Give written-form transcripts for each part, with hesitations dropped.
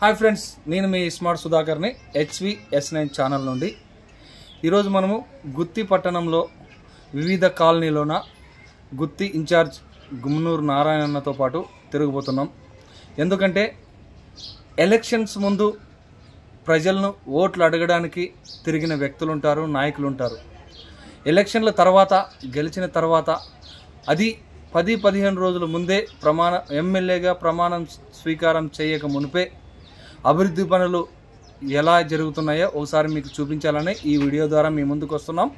Hi friends, నేను మీ smart సుధాకర్ని HVS9 channel నుండి. ఈరోజు మనము గుత్తి పట్టణంలో వివిధ కాలనీలోన గుత్తి ఇన్ఛార్జ్ గుమ్మనూరు నారాయణతో పాటు తిరగబోతున్నాం. ఎందుకంటే ఎలక్షన్స్ ముందు ప్రజలను ఓట్లు అడగడానికి తిరిగిన వ్యక్తులు ఉంటారు, నాయకులు ఉంటారు. ఎలక్షన్ల తర్వాత గెలిచిన తర్వాత అది 10-15 రోజుల ముందే ఎమ్మెల్యేగా ప్రమాణం స్వీకారం చేయక మునిపే అభివృద్ధి పనులు ఎలా జరుగుతున్నాయో ఒకసారి మీకు చూపించాలని ఈ వీడియో ద్వారా మీ ముందుకు వస్తున్నాం.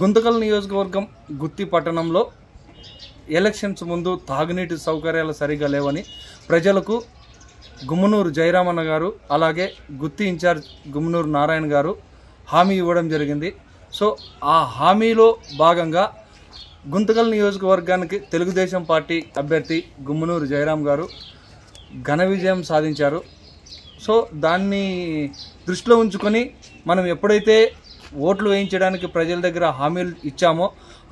గుంతకల్ నియోజకవర్గం గుత్తి పట్టణంలో ఎలక్షన్స్ ముందు తాగునీటి సౌకర్యాలు సరిగా లేవని ప్రజలకు గుమ్మనూరు జయరామన్న గారు అలాగే గుత్తి ఇన్ఛార్జ్ గుమ్మనూరు నారాయణ గారు హామీ ఇవ్వడం జరిగింది. సో ఆ హామీలో భాగంగా గుంతకల్ నియోజకవర్గానికి తెలుగుదేశం పార్టీ అభ్యర్థి గుమ్మనూరు జయరాం గారు ఘన విజయం సాధించారు. సో దాన్ని దృష్టిలో ఉంచుకొని మనం ఎప్పుడైతే ఓట్లు వేయించడానికి ప్రజల దగ్గర హామీలు ఇచ్చామో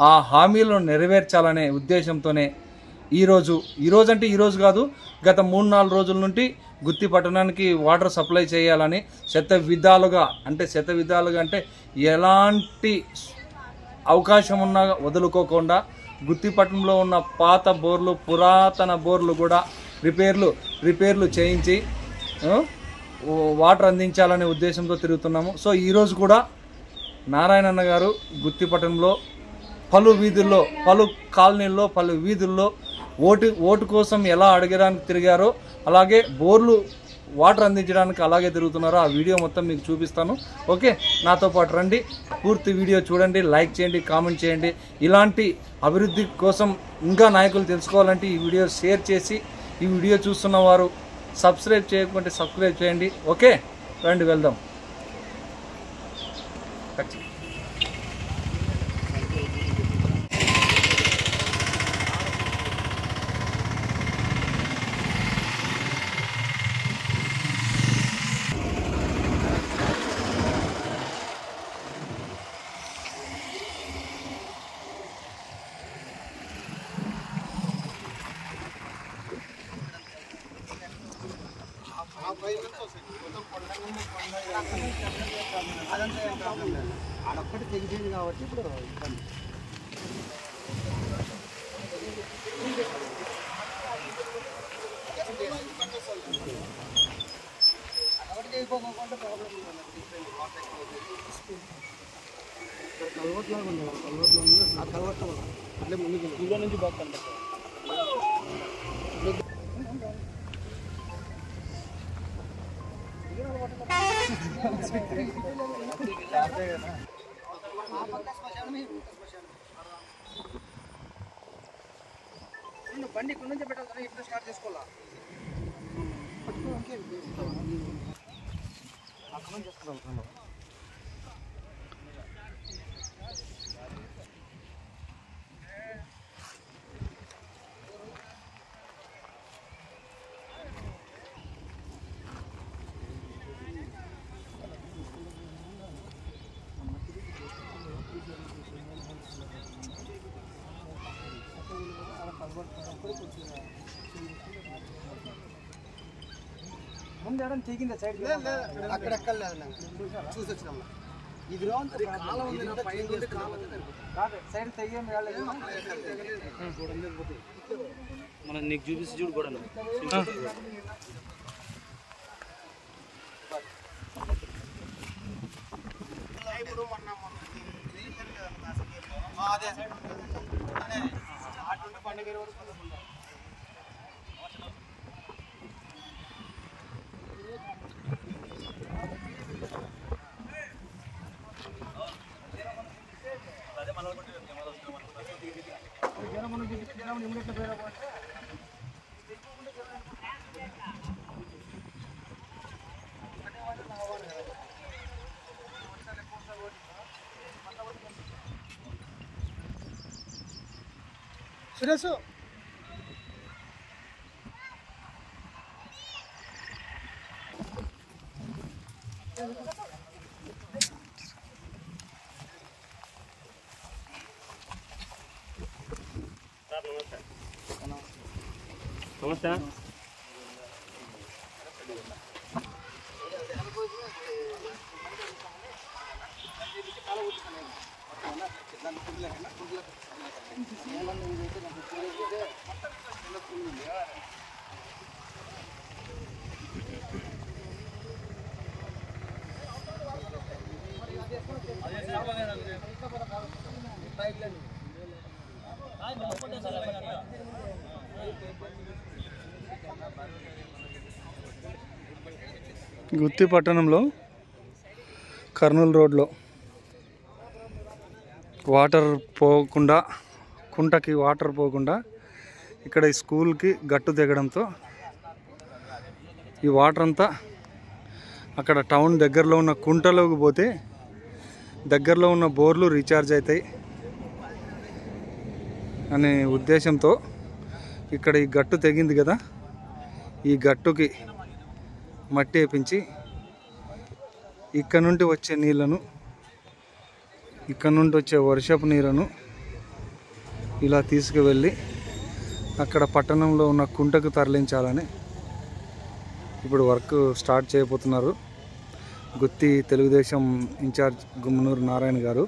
ఆ హామీలను నెరవేర్చాలనే ఉద్దేశంతోనే ఈరోజు అంటే ఈరోజు కాదు, గత 3-4 రోజుల నుండి గుత్తి పట్టణానికి వాటర్ సప్లై చేయాలని శత విధాలుగా అంటే ఎలాంటి అవకాశం ఉన్నా వదులుకోకుండా గుత్తి పట్టణంలో ఉన్న పాత బోర్లు, పురాతన బోర్లు కూడా రిపేర్లు చేయించి వాటర్ అందించాలనే ఉద్దేశంతో తిరుగుతున్నాము. సో ఈరోజు కూడా నారాయణన్న గారు గుత్తి పట్టణంలో పలు వీధుల్లో, పలు కాలనీల్లో, పలు వీధుల్లో ఓటు కోసం ఎలా అడగడానికి తిరిగారో అలాగే బోర్లు వాటర్ అందించడానికి అలాగే తిరుగుతున్నారో ఆ వీడియో మొత్తం మీకు చూపిస్తాను. ఓకే, నాతో పాటు రండి, పూర్తి వీడియో చూడండి, లైక్ చేయండి, కామెంట్ చేయండి. ఇలాంటి అభివృద్ధి కోసం ఇంకా నాయకులు తెలుసుకోవాలంటే ఈ వీడియో షేర్ చేసి ఈ వీడియో చూస్తున్న వారు సబ్స్క్రైబ్ చేయకుంటే సబ్స్క్రైబ్ చేయండి. ఓకే, రండి వెళ్దాం. అదొక్కటి తెగిపోయింది కాబట్టి ఇప్పుడు అదొకటి తెగిపోకుండా ప్రాబ్లం కలవట్లాగా ఉంది. ఆ కలవట్ల అట్లే ముందుకు ఇంట్లో నుంచి బాగుంది. బండి ఇక్కడ నుంచి పెట్టాలి, ఇప్పుడు స్టార్ట్ చేసుకోవాలా అక్కడ నుంచి చేస్తున్నాం. ముందు ఎవరైనా తెగిందా సైడ్? అక్కడెక్కలేదు, చూసి వచ్చినాం. ఇది కాదు సైడ్ తెగేం రాలేదు. మనం నీకు చూపిస్తే చూడు కూడా ఇప్పుడు పండుగ సురేష్ నమస్తే. గుత్తి పట్టణంలో కర్నూలు రోడ్లో వాటర్ పోకుండా, కుంటకి వాటర్ పోకుండా ఇక్కడ ఈ స్కూల్కి గట్టు దిగడంతో ఈ వాటర్ అంతా అక్కడ టౌన్ దగ్గరలో ఉన్న కుంటలోకి పోతే దగ్గరలో ఉన్న బోర్లు రీఛార్జ్ అవుతాయి అనే ఉద్దేశంతో ఇక్కడ ఈ గట్టు తెగింది కదా, ఈ గట్టుకి మట్టి వేపించి ఇక్కడ నుండి వచ్చే నీళ్ళను, ఇక్కడ నుండి వచ్చే వర్షపు నీళ్ళను ఇలా తీసుకువెళ్ళి అక్కడ పట్టణంలో ఉన్న కుంటకు తరలించాలని ఇప్పుడు వర్క్ స్టార్ట్ చేయబోతున్నారు గుత్తి తెలుగుదేశం ఇన్ఛార్జ్ గుమ్మనూరు నారాయణ గారు.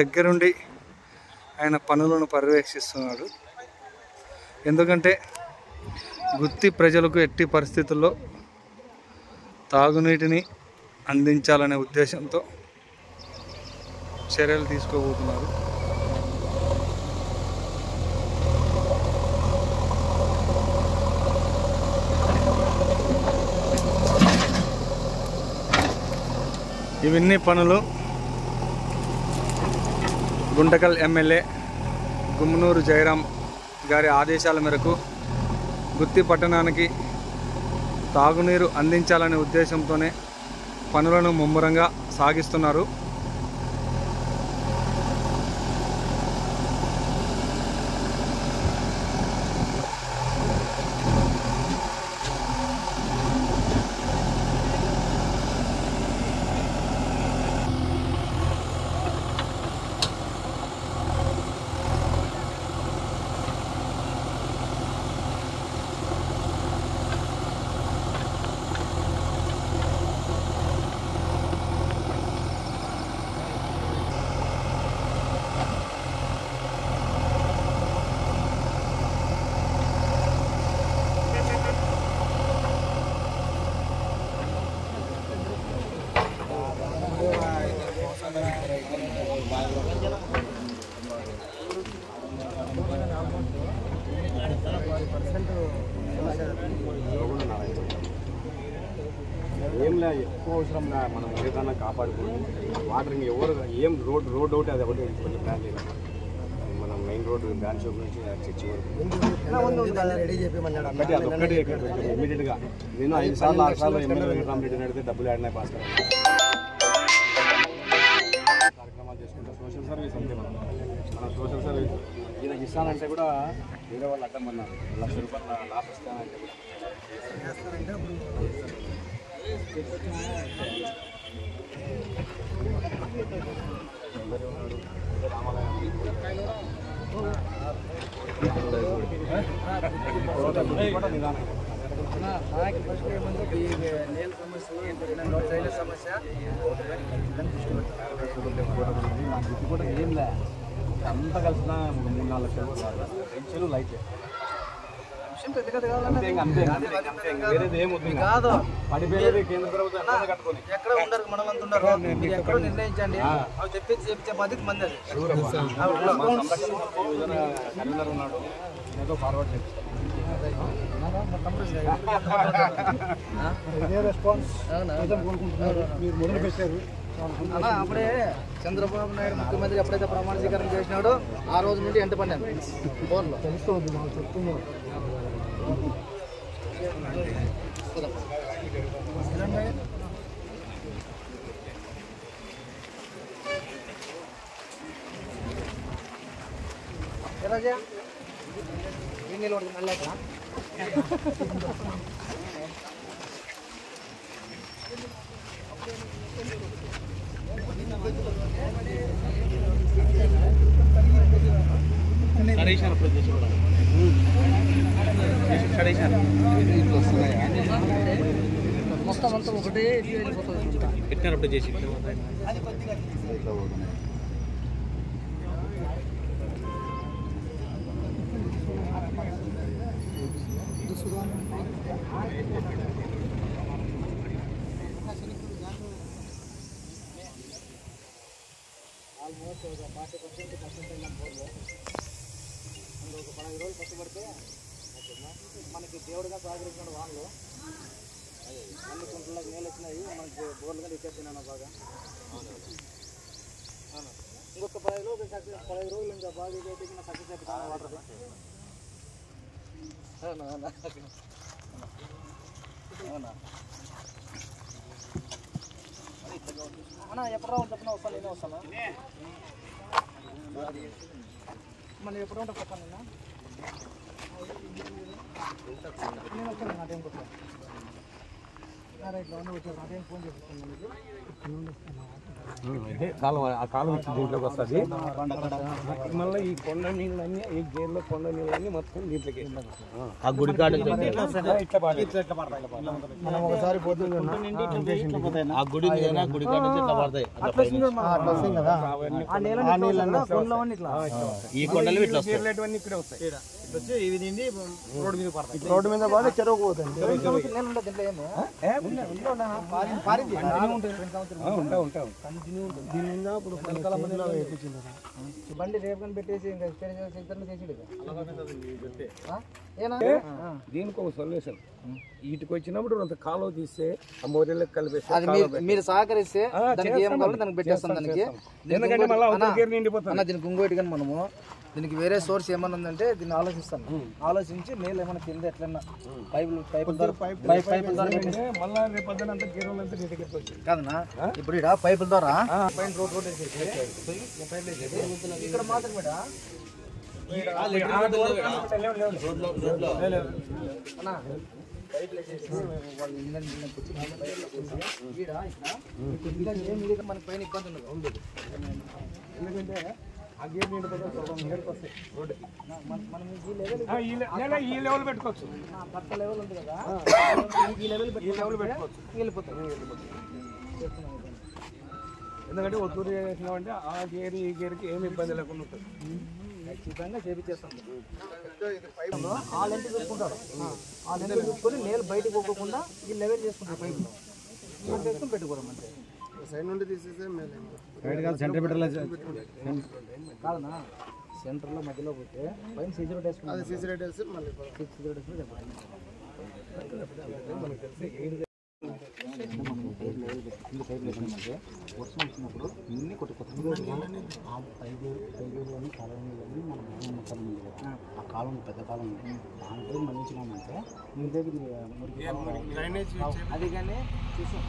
దగ్గరుండి ఆయన పనులను పర్యవేక్షిస్తున్నాడు. ఎందుకంటే గుత్తి ప్రజలకు ఎట్టి పరిస్థితుల్లో తాగునీటిని అందించాలనే ఉద్దేశంతో చర్యలు తీసుకోబోతున్నారు. ఇవన్నీ పనులు గుంటకల్ ఎమ్మెల్యే గుమ్మనూరు జయరాం గారి ఆదేశాల మేరకు గుత్తి పట్టణానికి తాగునీరు అందించాలనే ఉద్దేశంతోనే పనులను ముమ్మరంగా సాగిస్తున్నారు. ఏం లే, ఎక్కువ అవసరం లే, మనం ఏదైనా కాపాడుకోవాలి. వాటరింగ్ ఎవరు ఏం రోడ్ ఒకటి, అది ఒకటి కొంచెం ప్లాన్ చేయాలి. మనం మెయిన్ రోడ్ బ్రాంచ్ షాప్ నుంచి చర్చి వరకు రెడీ చేయమన్నాడు. అదొక్కటి ఇమీడియట్గా నేను 5 సార్లు 6 సార్లు ఎమ్మెల్యే వెంకటరామరెడ్డి అడిగితే డబ్బులు ఆడినాయి భాస్కర్ కార్యక్రమాలు చేసుకుంటే సోషల్ సర్వీస్ అంతే. మన సోషల్ సర్వీస్ ఈయనకి ఇస్తానంటే కూడా వేరే వాళ్ళు అడ్డం అన్నారు. ₹1,00,000 లాస్ ఇస్తానంటే కూడా ఏంలే అంతా కలిసిన 3-4 లక్షలు పెన్షన్ లైట్ వేరేది ఏమవుతుంది కాదు. పడిపోయేది కేంద్ర ప్రభుత్వం కట్టుకొని ఎక్కడ ఉండరు, మనం అంత ఉండరు. మీరు ఎక్కడో నిర్ణయించండి, అవి తెప్పించే బాధ్యత మంది. కన్వీనర్ ఉన్నాడు, ఏదో ఫార్వర్డ్ మీరు మొదలు పెట్టారు. అప్పుడే చంద్రబాబు నాయుడు ముఖ్యమంత్రి ఎప్పుడైతే ప్రమాణ స్వీకారం చేసినాడో ఆ రోజు నుండి ఎంట పడినాను ఫోన్లో తెలుస్తుంది. మాకు చెప్తున్నాం రాజా ఏం నిలబడుతుంది అల్లాక మొత్తం అంతా ఒకటే పెట్టినప్పుడు చేసి ఆల్మోస్ట్ ఒక 40% అయిన బోర్లో అందులో ఒక 15 రోజులు కష్టపడితే మనకి దేవుడుగా సహకరించిన వాళ్ళు అన్ని కుంటలకు నీళ్ళు వచ్చినాయి, మనకి బోర్లుగా ఇచ్చేస్తున్నాను బాగా. ఇంకొక 15 రోజులు ఇంకా బాగా ఇదైతే సక్సెస్ అయిపోతాను వాటర్. అవునా అన్నా ఎప్పుడు రావాలి చెప్పిన వస్తాను, నేనే వస్తాను. మళ్ళీ ఎప్పుడు ఉంటా చెప్పాను నేను వచ్చాను నా టైంకి వస్తాను. రైట్ లో వచ్చాను నా టైం ఫోన్ చేస్తాను మీకు. కాలం ఆ కాలం దీంట్లోకి వస్తుంది. మళ్ళీ ఈ కొండ నీళ్ళన్నీ ఈ గేర్లో కొండ నీళ్ళన్నీ మొత్తం దీంట్లోకి ఆ గుడి కాడ మనం ఒకసారి పోతుంది ఆ గుడి గుడి కాడ నుంచి ఇట్లా పడతాయి. ఈ కొండలు ఇట్లా వస్తాయి. ఇక్కడే వస్తాయి. రోడ్డు మీద పోతే చెరువుకు పోతుంది. బండి రేపు కానీ పెట్టేసి దీనికి ఒక సొల్యూషన్. వీటికి వచ్చినప్పుడు అంత కాలువ తీస్తే ఆ మోరీలకు కలిపేసి మీరు సహకరిస్తే దానికి ఏం కావాలో దానికి పెట్టేస్తాం. దానికి ఎందుకంటే మళ్ళీ నిండిపోతాం. దీనికి ఇంకోటి కానీ మనము దీనికి వేరే సోర్స్ ఏమన్నా ఉందంటే దీన్ని ఆలోచిస్తాను. ఆలోచించి నీళ్ళు ఏమైనా కింద ఎట్లన్నా పైపుల ద్వారా మళ్ళీ రేపు పొద్దున అంతా గేరువులు అంతా నీ దగ్గరికి వచ్చి కాదన్నా. ఇప్పుడు ఇక్కడ పైపుల ద్వారా పైన రోడ్ వేసేసి ఇక్కడ మాత్రం మనకి పైన ఇబ్బంది ఉండదు. ఎందుకంటే ఆ గేర్ నిండిపోతే గేర్కి వస్తాయి రోడ్డుకి. మనం ఈ లెవెల్ పెట్టుకోవచ్చు. పక్క లెవెల్ ఉంది కదా, ఈ లెవెల్ పెట్టుకోవచ్చు. వెళ్ళిపోతాం. ఎందుకంటే ఒత్తూరు చేసినామంటే ఆ గేర్ ఈ గేర్కి ఏమి ఇబ్బంది లేకుండా ఉంటుంది. ఖచ్చితంగా చేపించేస్తాం. ఆ లెంత్ చూసుకుంటారు. ఆ లెంత్ చూసుకొని నీళ్ళు బయటకు పోకుండా ఈ లెవెల్ చేసుకుంటారు. పైపులో చేసుకుని పెట్టుకోవడం అంతే. సైడ్ నుండి తీసేసే సెంటర్ పెట్టాలి కాదన్నా. సెంటర్లో మధ్యలో పోతే పైన సీసీ రోడ్ వేసుకుంటాం. సీసీ రోడ్ వేసి మళ్ళీ సీసీ రోడ్ వేసుకుని చెప్పండి. పైపులు వేసినామంటే వర్షం వచ్చినప్పుడు ఇన్ని కొత్త కొత్త ఆ కాలం పెద్ద కాలం దాంట్లో మళ్ళించినామంటే మీ దగ్గర అది కానీ చూసాం.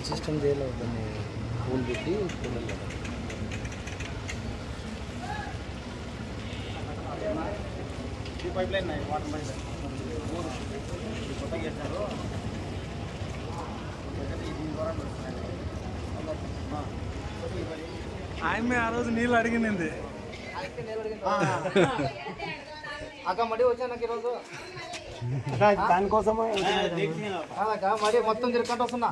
సిస్టమ్ చేయాలి దాన్ని పూలు పెట్టి పైప్ లైన్ వాటర్ పైప్ కొత్తగా చేస్తారు. ఆయమ్మే ఆ రోజు నీళ్ళు అడిగింది. అక్క మడి వచ్చా నాకు ఈరోజు దానికోసమే మరి మొత్తం తిరగట్టు వస్తున్నా.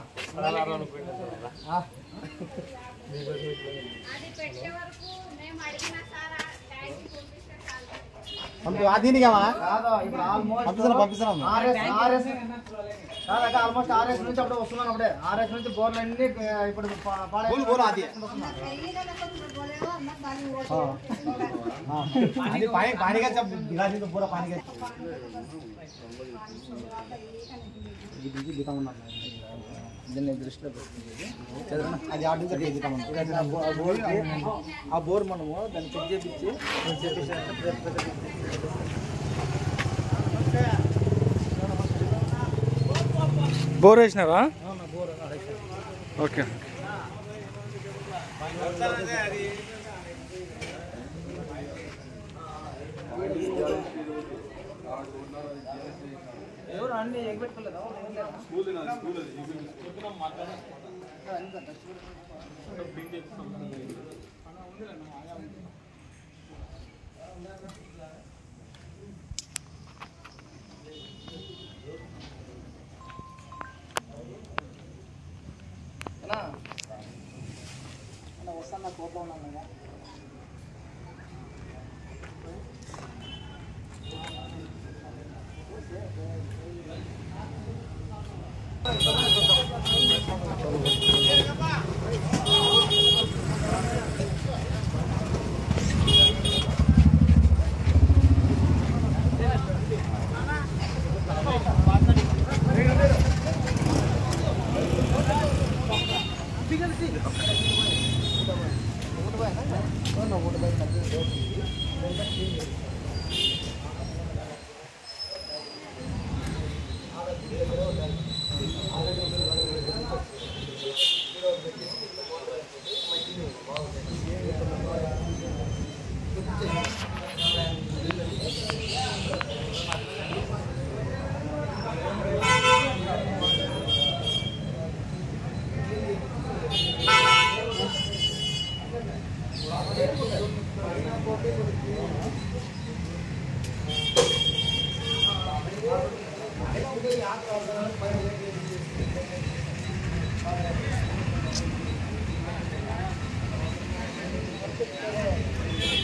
పంపిస్తున్నాం ఆల్మోస్ట్ ఆర్ఎస్ నుంచి అప్పుడు వస్తున్నాను. అప్పుడే ఆర్ఎస్ నుంచి బోర్లు అన్ని ఇప్పుడు దీన్ని దృష్టిలో పెట్టుకుంటుంది అది ఆర్డర్ ఆ బోర్ మనము దాన్ని చెక్ చేపించి బోర్ వేసినారా? ఓకే. ఎవరు అన్ని ఎగబెట్టుకోలేదా? వస్తాను నా కోట్లో ఉన్నాను కదా.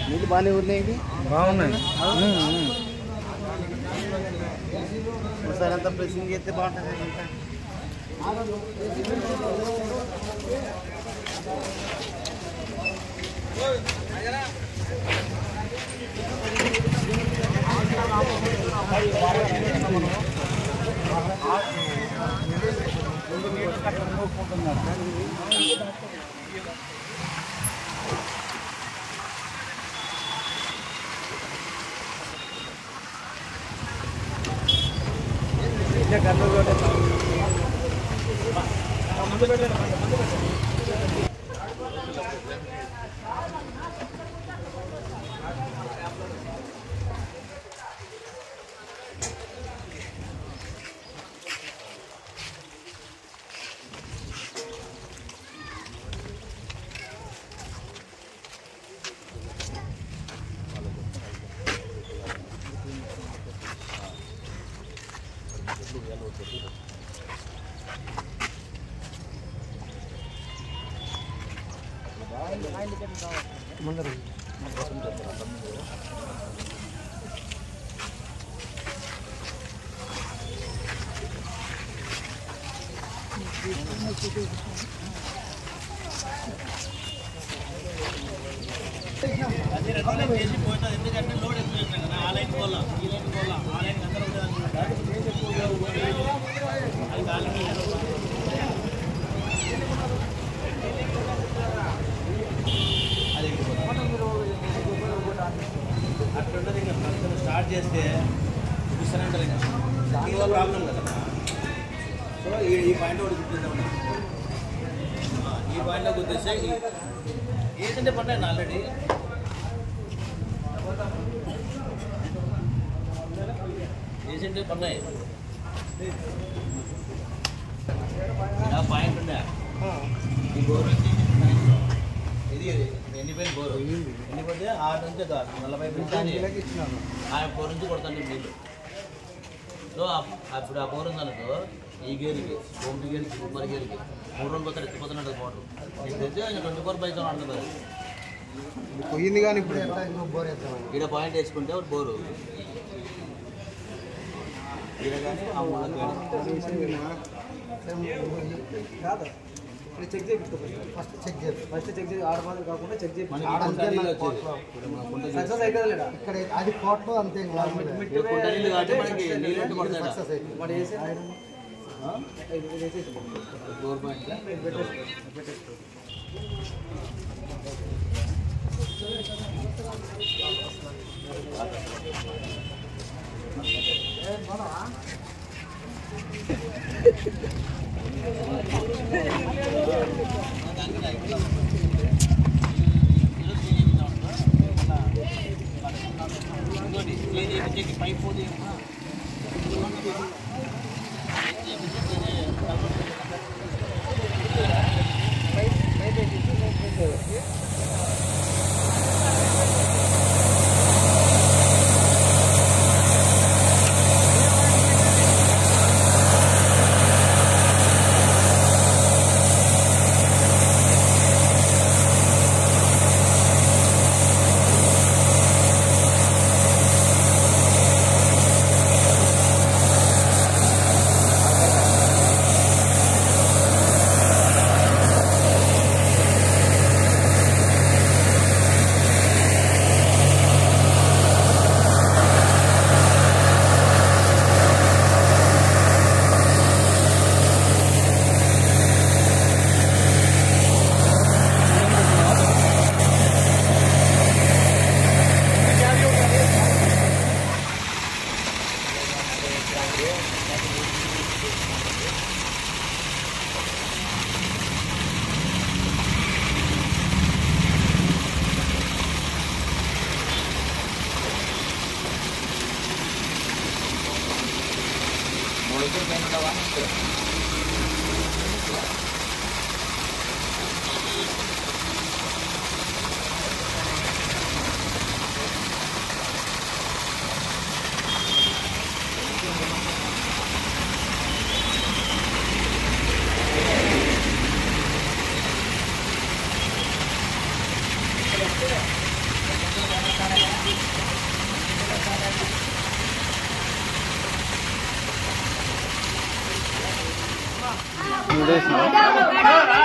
నీళ్ళు బాగానే ఉన్నాయి. బాగున్నాయి. ఒకసారి అంతా ప్రెసింగ్ చేస్తే బాగుంటుంది. ముందు పెట్టండి. ఎందుకంటే లోడ్ ఎక్కువ కదా ఆ లైన్ పోలా ఈ లైన్ పోలా ఆ లైన్ అందరూ అట్లుంటుంది. ఇంకా స్టార్ట్ చేస్తే చూపిస్తానంటారు ఇంకా దానివల్ల ప్రాబ్లం కదా. సో ఈ పాయింట్ ఒకటి గుర్తిద్దాం. ఈ పాయింట్లో గుర్తిస్తే ఏంటంటే పడ్డాను ఆల్రెడీ రీసెంట్గా పడ్డాయి. పాయింట్ ఉండే ఈ బోర్ వచ్చి ఇది ఎండిపోయిన బోరు ఎండిపోతే 6 నుంచి 40 ఆ బోర్ నుంచి కొడతాను నీళ్ళు. సో అప్పుడు ఆ బోర్ ఉందనుకో ఈ గేర్కి ఒకటి గేర్కి సూపర్ గేర్కి 3 రోజులు పోతారు ఎత్తిపోతున్నట్టు మోటర్ నీకు తెలిస్తే 24/7 ఆడుతుంది. పోయింది కానీ ఇప్పుడు బోర్ ఇక్కడ పాయింట్ వేసుకుంటే ఒక బోరు ఇక్కడ కానీ ఆ మూలకి కాదు చెక్ చేయించుకో. ఫస్ట్ చెక్ చేసి 6 మాత్రం కాకుండా చెక్ చేయించు. సక్సెస్ అవుతుందా లేదా ఇక్కడ అది కోట్లో అంతే మరి వేసే బోర్ పాయింట్ పైప్ పోతే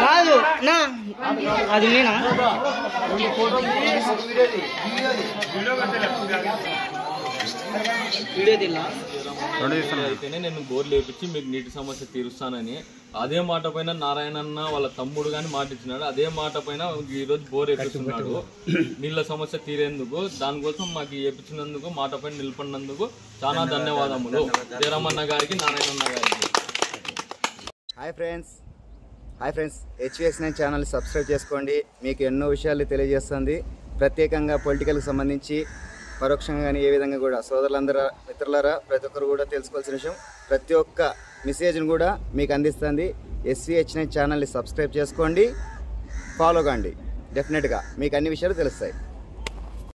కాదు నా అది నేనా అయితేనే నేను బోర్ లేపించి మీకు నీటి సమస్య తీరుస్తానని అదే మాట పైన నారాయణన్న వాళ్ళ తమ్ముడు కానీ మాట ఇచ్చినాడు. అదే మాట పైన ఈరోజు బోర్ వేపిస్తున్నాడు నీళ్ళ సమస్య తీరేందుకు. దానికోసం మాకు వేపించినందుకు మాట పైన నిలబడినందుకు చాలా ధన్యవాదములు జయరామన్న గారికి, నారాయణన్న గారికి. Hi friends HVS9 channel subscribe చేసుకోండి. మీకు ఎన్నో విషయాలు తెలియజేస్తుంది. ప్రత్యేకంగా పొలిటికల్కి సంబంధించి పరోక్షంగా కానీ ఏ విధంగా కూడా సోదరులందరూ మిత్రులారా ప్రతి ఒక్కరు కూడా తెలుసుకోవాల్సిన విషయం ప్రతి ఒక్క మెసేజ్ను కూడా మీకు అందిస్తుంది. HVS9 ఛానల్ని సబ్స్క్రైబ్ చేసుకోండి, ఫాలో కండి. డెఫినెట్గా మీకు అన్ని విషయాలు తెలుస్తాయి.